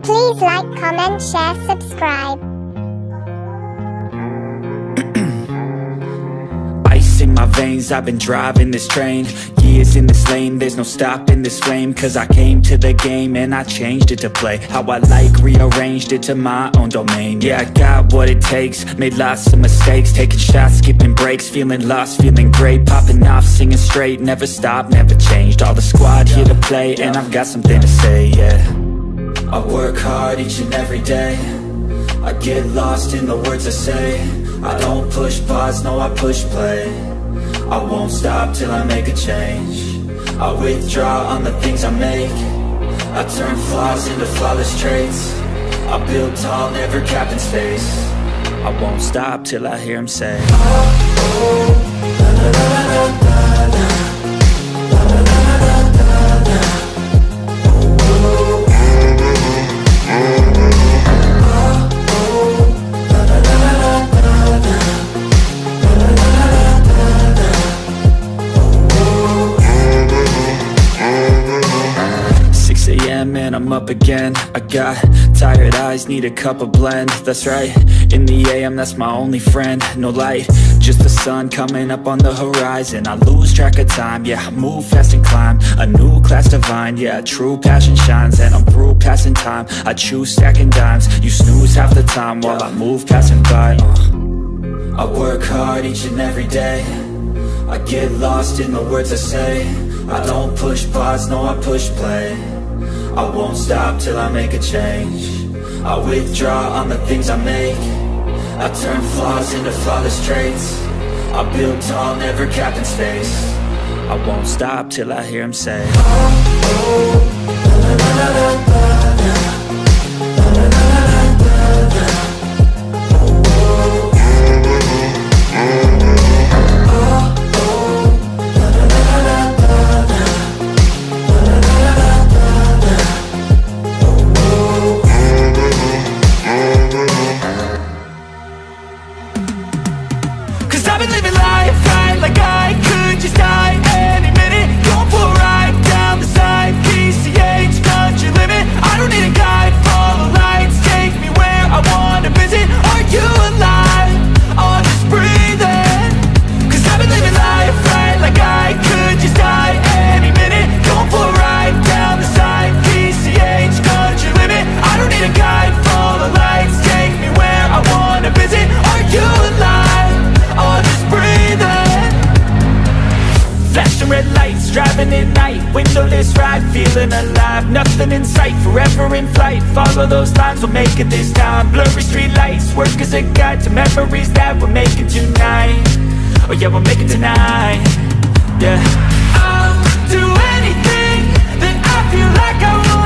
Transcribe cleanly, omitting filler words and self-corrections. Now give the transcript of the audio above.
Please like, comment, share, subscribe. Ice in my veins, I've been driving this train. Years in this lane, there's no stopping this flame. Cause I came to the game and I changed it to play how I like, rearranged it to my own domain. Yeah, I got what it takes, made lots of mistakes, taking shots, skipping breaks, feeling lost, feeling great, popping off, singing straight, never stopped, never changed. All the squad here to play and I've got something to say, yeah. I work hard each and every day, I get lost in the words I say. I don't push pause, no I push play. I won't stop till I make a change. I withdraw on the things I make. I turn flaws into flawless traits. I build tall, never capped in space. I won't stop till I hear him say, oh, oh, la, la, la, la, la, la. And I'm up again. I got tired eyes, need a cup of blend. That's right, in the AM, that's my only friend. No light, just the sun coming up on the horizon. I lose track of time, yeah, I move fast and climb a new class divine, yeah, true passion shines. And I'm through passing time, I choose stacking dimes. You snooze half the time while I move passing by. I work hard each and every day, I get lost in the words I say. I don't push pause, no I push play. I won't stop till I make a change. I withdraw on the things I make. I turn flaws into flawless traits. I build tall, never capped in space. I won't stop till I hear him say, oh, oh, la, la, la, la, la, la. I've been living life right like I could just die any minute. Going for a ride down the side, PCH, country limit. I don't need a guide, follow lights, take me where I wanna visit. Are you alive? Or just breathing? Cause I've been living life right like I could just die any minute. Going for a ride down the side, PCH, country limit. I don't need a guide, follow lights, take me where I wanna visit. Are you alive? Or just breathing? Flashing red lights, driving at night, windowless ride, feeling alive. Nothing in sight, forever in flight. Follow those lines, we'll make it this time. Blurry street lights, work as a guide to memories that we're making tonight. Oh yeah, we'll make it tonight. Yeah, I'll do anything that I feel like I want.